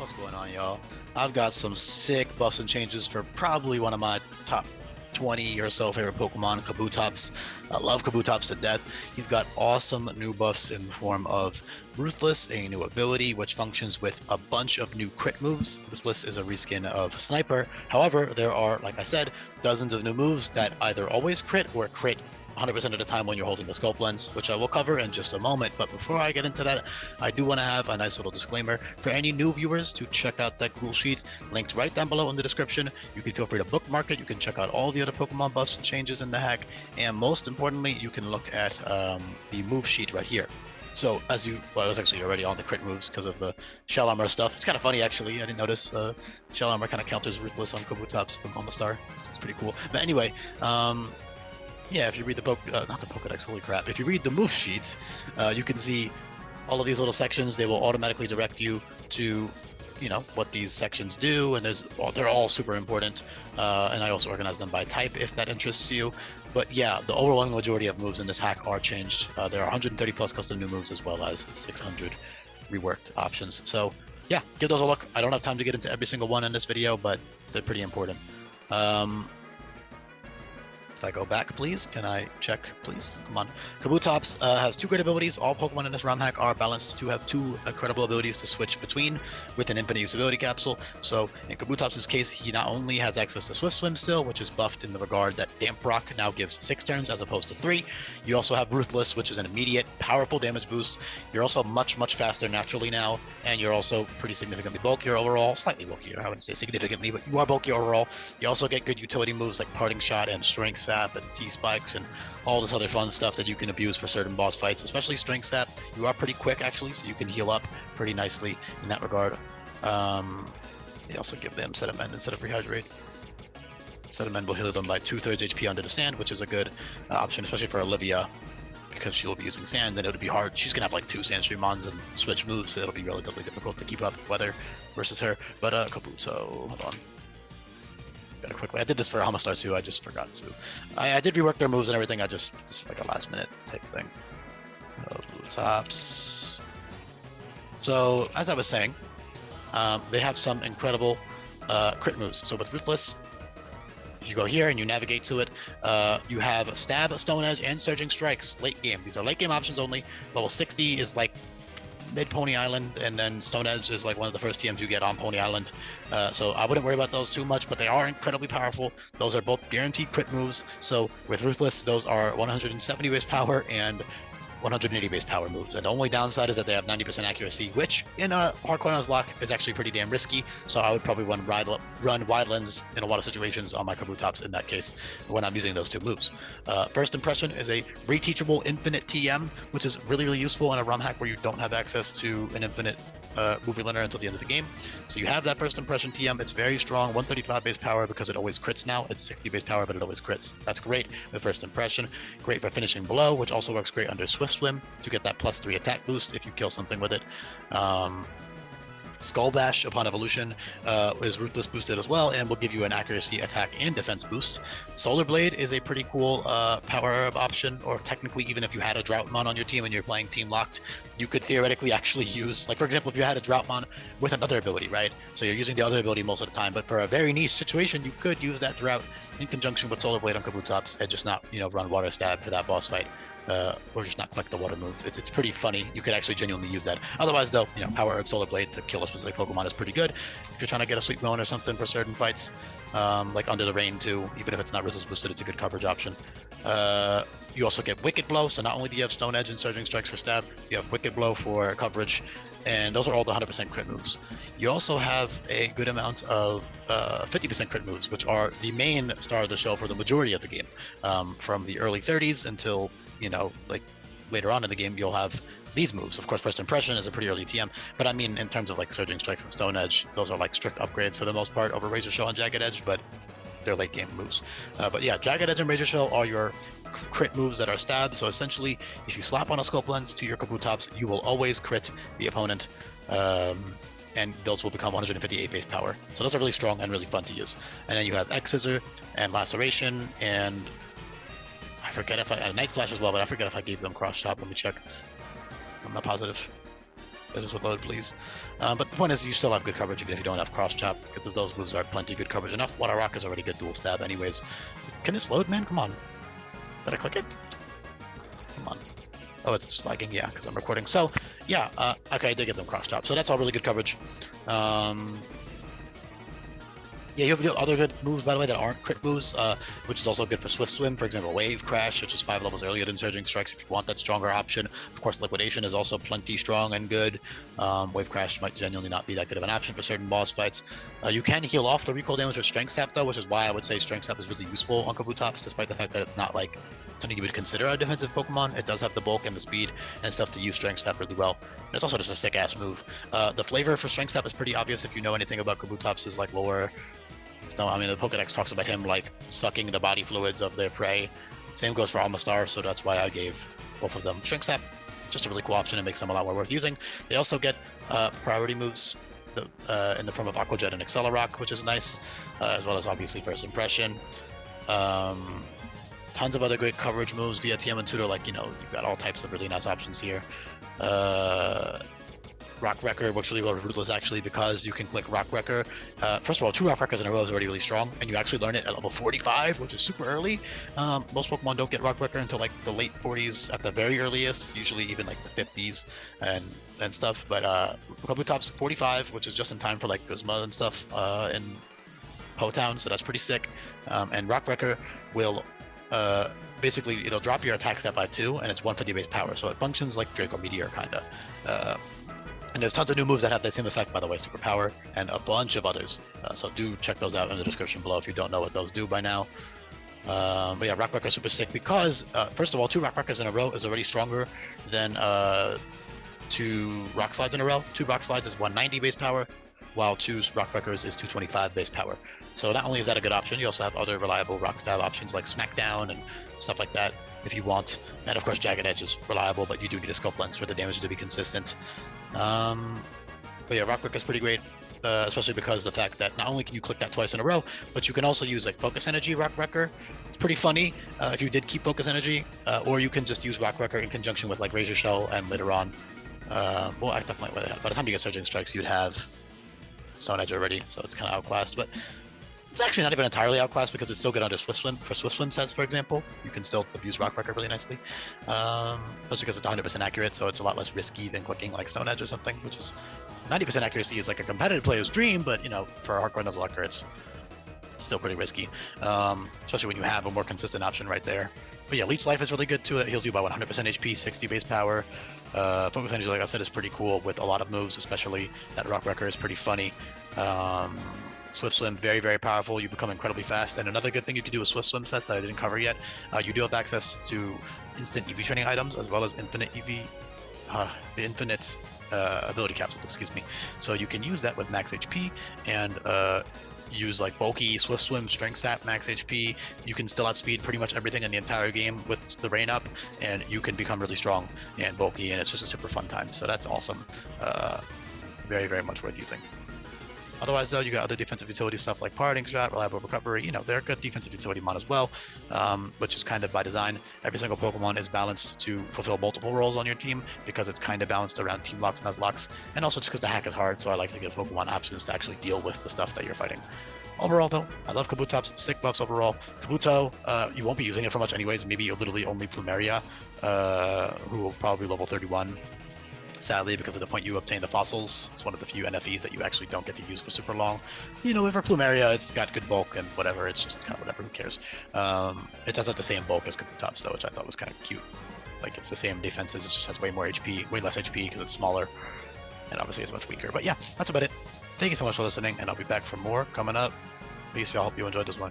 What's going on, y'all? I've got some sick buffs and changes for probably one of my top 20 or so favorite Pokemon, Kabutops. I love Kabutops to death. He's got awesome new buffs in the form of Ruthless, a new ability which functions with a bunch of new crit moves. Ruthless is a reskin of Sniper. However, there are, like I said, dozens of new moves that either always crit or crit 100% of the time when you're holding the scope lens, which I will cover in just a moment. But before I get into that, I do want to have a nice little disclaimer for any new viewers to check out that rule sheet linked right down below in the description. You can feel free to bookmark it. You can check out all the other Pokemon buffs and changes in the hack, and most importantly, you can look at the move sheet right here. So as you, well, I was actually already on the crit moves because of the shell armor stuff. It's kind of funny actually. I didn't notice shell armor kind of counters Ruthless on Kabutops from Amistar. It's pretty cool. But anyway, yeah, if you read the not the Pokedex, holy crap. If you read the move sheets, you can see all of these little sections. They will automatically direct you to, you know, what these sections do, and they're all super important. And I also organize them by type if that interests you. But yeah, the overwhelming majority of moves in this hack are changed. There are 130 plus custom new moves as well as 600 reworked options. So yeah, give those a look. I don't have time to get into every single one in this video, but they're pretty important. If I go back, please, can I check, please? Come on. Kabutops has two great abilities. All Pokemon in this ROM hack are balanced to have two incredible abilities to switch between with an infinite usability capsule. So in Kabutops' case, he not only has access to Swift Swim still, which is buffed in the regard that Damp Rock now gives 6 turns as opposed to 3. You also have Ruthless, which is an immediate, powerful damage boost. You're also much, much faster naturally now, and you're also pretty significantly bulkier overall. Slightly bulkier, I wouldn't say significantly, but you are bulkier overall. You also get good utility moves like Parting Shot and Strength Sap and T-Spikes and all this other fun stuff that you can abuse for certain boss fights, especially Strength Sap. You are pretty quick actually, so you can heal up pretty nicely in that regard. They also give them Sediment instead of Rehydrate. Sediment will heal them by 2/3 HP under the sand, which is a good option, especially for Olivia, because she will be using sand, and it'll be hard. She's gonna have like 2 Sandstream-ons and switch moves, so it'll be relatively difficult to keep up with weather versus her. But Kabuto, hold on. Gotta quickly. I did this for Amistar too. I just forgot to. I did rework their moves and everything. This is like a last minute type thing. Tops. So as I was saying, they have some incredible crit moves. So with Ruthless, if you go here and you navigate to it, you have Stab, Stone Edge, and Surging Strikes late game. These are late game options only. Level 60 is like mid Pony Island, and then Stone Edge is like one of the first TMs you get on Pony Island. So I wouldn't worry about those too much, but they are incredibly powerful. Those are both guaranteed crit moves. So with Ruthless, those are 170 base power and 180 base power moves, and the only downside is that they have 90% accuracy, which in a Hardcore Lock is actually pretty damn risky. So I would probably run Wide Lens in a lot of situations on my Kabutops in that case when I'm using those two moves. First Impression is a reteachable infinite TM, which is really, really useful in a ROM hack where you don't have access to an infinite movie learner until the end of the game. So you have that First Impression TM. It's very strong, 135 base power because it always crits now. It's 60 base power, but it always crits. That's great with First Impression. Great for finishing below, which also works great under Swift Swim to get that +3 attack boost if you kill something with it. Skull Bash upon evolution is Ruthless boosted as well, and will give you an accuracy, attack, and defense boost. Solar Blade is a pretty cool power herb option, or technically even if you had a Droughtmon on your team and you're playing team locked, you could theoretically actually use, like for example, if you had a Droughtmon with another ability, right? So you're using the other ability most of the time, but for a very niche situation, you could use that Drought in conjunction with Solar Blade on Kabutops and just not, you know, run Water Stab for that boss fight. Or just not collect the water move. It's pretty funny. You could actually genuinely use that. Otherwise, though, you know, Power Herb Solar Blade to kill a specific Pokemon is pretty good. If you're trying to get a sweep going or something for certain fights, like Under the Rain too, even if it's not Ruthless boosted, it's a good coverage option. You also get Wicked Blow, so not only do you have Stone Edge and Surging Strikes for stab, you have Wicked Blow for coverage, and those are all the 100% crit moves. You also have a good amount of 50% crit moves, which are the main star of the show for the majority of the game. From the early 30s until, you know, like later on in the game, you'll have these moves. Of course, First Impression is a pretty early TM, but I mean, in terms of like Surging Strikes and Stone Edge, those are like strict upgrades for the most part over Razor Shell and Jagged Edge, but they're late game moves. But yeah, Jagged Edge and Razor Shell are your crit moves that are stab. So essentially, if you slap on a Scope Lens to your Kabutops, you will always crit the opponent. And those will become 158 base power. So those are really strong and really fun to use. And then you have X Scissor and Laceration, and I forget if I Night Slash as well, but I forget if I gave them Cross Chop. Let me check. I'm not positive. Just would load, please. But the point is, you still have good coverage even if you don't have cross chop, because those moves are plenty good coverage enough. Water Rock is already good dual stab, anyways. Can this load, man? Come on. Did I click it? Come on. Oh, it's just lagging, yeah, because I'm recording. So, yeah, okay, I did get them cross chop. So that's all really good coverage. Yeah, you have other good moves, by the way, that aren't crit moves, which is also good for Swift Swim. For example, Wave Crash, which is 5 levels earlier than Surging Strikes if you want that stronger option. Of course, Liquidation is also plenty strong and good. Wave Crash might genuinely not be that good of an option for certain boss fights. You can heal off the recoil damage with Strength Sap, though, which is why I would say Strength Sap is really useful on Kabutops, despite the fact that it's not like something you would consider a defensive Pokemon. It does have the bulk and the speed and stuff to use Strength Sap really well. And it's also just a sick-ass move. The flavor for Strength Sap is pretty obvious if you know anything about Kabutops' like lore. No, I mean, the Pokedex talks about him like sucking the body fluids of their prey. Same goes for Almastar, so that's why I gave both of them Strength Sap. Just a really cool option and makes them a lot more worth using. They also get priority moves in the form of Aqua Jet and Accelerock, which is nice, as well as obviously First Impression. Tons of other great coverage moves via TM and Tutor, like, you know, you've got all types of really nice options here. Rock Wrecker works really well with Ruthless, actually, because you can click Rock Wrecker. First of all, 2 Rock Wreckers in a row is already really strong, and you actually learn it at level 45, which is super early. Most Pokemon don't get Rock Wrecker until like the late 40s at the very earliest, usually even like the 50s and stuff. But Kabutops 45, which is just in time for like Guzma and stuff in Ho-Town, so that's pretty sick. And Rock Wrecker will basically, it'll drop your attack stat by 2, and it's 150 base power, so it functions like Draco Meteor, kind of. And there's tons of new moves that have the same effect, by the way, Superpower, and a bunch of others. So do check those out in the description below if you don't know what those do by now. But yeah, Rock Wrecker is super sick because, first of all, 2 Rock Wreckers in a row is already stronger than 2 Rock Slides in a row. 2 Rock Slides is 190 base power, while 2 Rock Wreckers is 225 base power. So not only is that a good option, you also have other reliable Rock Stab options like Smackdown and stuff like that if you want. And of course, Jagged Edge is reliable, but you do need a Scope Lens for the damage to be consistent. But yeah, Rock Wrecker is pretty great, especially because the fact that not only can you click that twice in a row, but you can also use like Focus Energy Rock Wrecker. It's pretty funny if you did keep Focus Energy, or you can just use Rock Wrecker in conjunction with like Razor Shell, and later on, well, I definitely, by the time you get Surging Strikes, you'd have Stone Edge already, so it's kind of outclassed. But it's actually not even entirely outclassed because it's still good under Swift Swim. For Swift Swim sets, for example, you can still abuse Rock Wrecker really nicely. Especially because it's 100% accurate, so it's a lot less risky than clicking like Stone Edge or something, which is 90% accuracy is like a competitive player's dream, but you know, for a hardcore Nuzlocke, it's still pretty risky, especially when you have a more consistent option right there. But yeah, Leech Life is really good too. It heals you by 100% HP, 60 base power. Focus Energy, like I said, is pretty cool with a lot of moves, especially that Rock Wrecker is pretty funny. Swift Swim, very, very powerful. You become incredibly fast. And another good thing you can do with Swift Swim sets that I didn't cover yet, you do have access to instant EV training items as well as infinite ability capsules, excuse me. So you can use that with max HP and use like bulky Swift Swim, Strength Sap, max HP. You can still outspeed pretty much everything in the entire game with the rain up, and you can become really strong and bulky, and it's just a super fun time. So that's awesome. Very, very much worth using. Otherwise, though, you got other defensive utility stuff like Parting Shot, Reliable Recovery. You know, they're a good defensive utility mod as well, which is kind of by design. Every single Pokemon is balanced to fulfill multiple roles on your team because it's kind of balanced around Team Locks, Nuzlocks, and also just because the hack is hard, so I like to give Pokemon options to actually deal with the stuff that you're fighting. Overall, though, I love Kabutops. Sick buffs overall. Kabuto, you won't be using it for much anyways. Maybe literally only Plumeria, who will probably level 31. Sadly, because of the point you obtain the fossils, it's one of the few NFEs that you actually don't get to use for super long. You know, for Plumeria, it's got good bulk and whatever, it's just kind of whatever, who cares. It does have the same bulk as Kabutops, though, which I thought was kind of cute. Like, it's the same defenses, it just has way more HP, way less HP because it's smaller, and obviously it's much weaker. But yeah, that's about it. Thank you so much for listening, and I'll be back for more coming up. Peace, y'all. Hope you enjoyed this one.